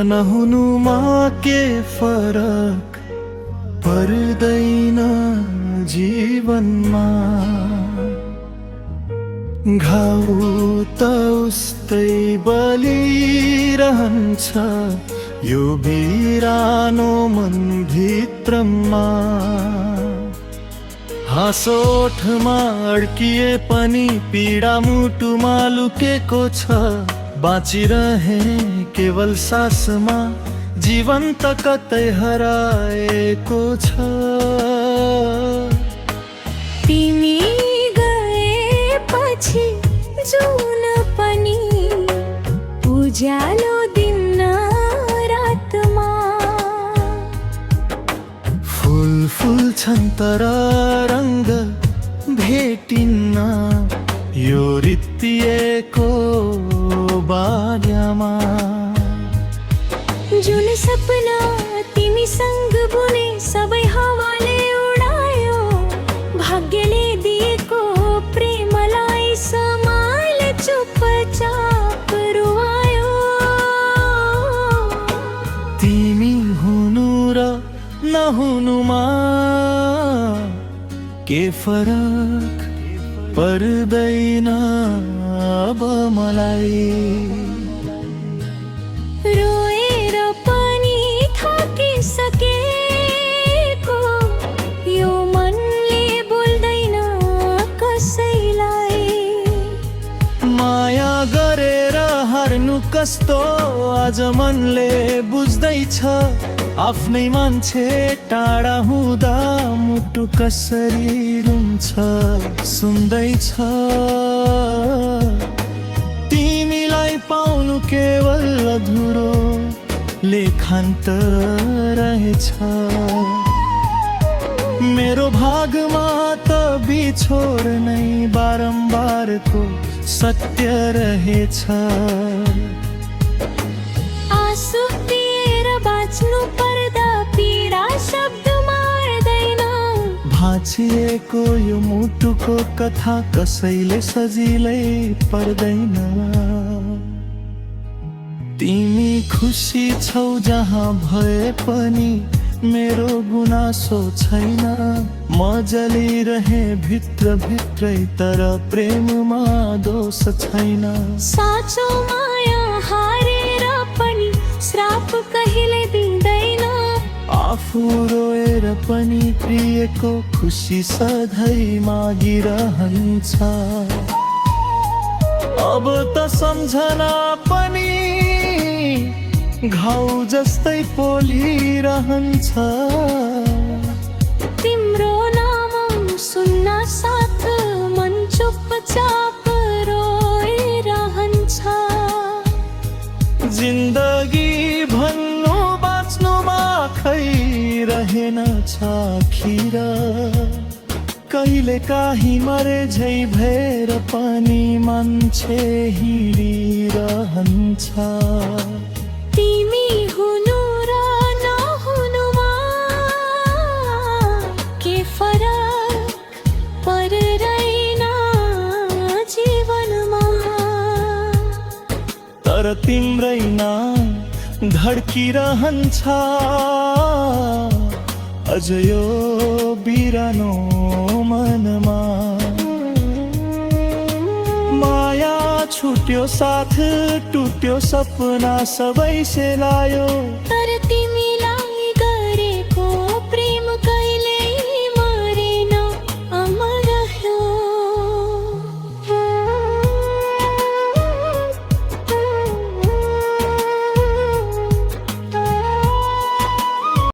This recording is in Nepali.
नहुनुमा के फरक पर्दैन जीवनमा। घाउ त उस्तै बलिरहन्छ यो बिरानो मन भित्रमा। हाँसो ओठमा अड्किए पनि पीडा मुटुमा लुकेको छ। बाँचिरहे केवल सासमा, जीवन त कतै हराएको छ। तिमी गएपछि जुन पनि उज्यालो दिन रातमा। फुल फुल्छन् तर रङ्ग भेटिन्न यो रित्तिएको बाल्यामा। जुन सपना तिमीसँग बुने सबै हावाले उडायो। भाग्यले दिएको प्रेमलाई समाले चुपचाप रुवायो। तिमी हुनु र नहुनुमा के फरक पर्दैन अब मलाई। रोएर पनि थाकिसकेको यो मनले बोल्दैन कसैलाई। माया गरेर हार्नु कस्तो आज मनले बुझ्दैछ। आफ्नै मान्छे टाढा हुँदा मुटु कसरी रुन्छ सुन्दैछ। तिमीलाई पाउनु केवल अधुरो लेखान्त रहेछ। मेरो भागमा त बिछोड नै बारम्बारको सत्य रहेछ। आँसु दिएर बाँच्नु पर्दा पीडा शब्द मार्दैन। भाँचिएको यो मुटुको कथा कसैले सजिलै पर्दैन। तिमी खुसी छौ जहाँ भए पनि मेरो गुनासो छैन। म जलिरहे भित्र भित्रै तर प्रेममा दोष छैन। साँचो माया हारेर पनि श्राप कहिले दिँदैन। आफू रोएर पनि प्रियको खुसी सधैँ मागिरहन्छ। अब त सम्झना पनि घाउ जस्तै पोलिरहन्छ। तिम्रो नाम सुन्न साथ मन चुपचाप रोइरहन्छ। जिन्दगी भन्नु बाँच्नुमा खै रहेन छ खिर। कहिले काहीँ मरे झै भएर पनि मान्छे हिँडिरहन्छ। तिमी हुनु र नहुनुमा के फरक पर्दैन जीवनमा। तर तिम्रै नाम धड्किरहन्छ अझ यो बिरानो मनमा। माया छुट्यो साथ टुट्यो सपना सबै सेलायो। तर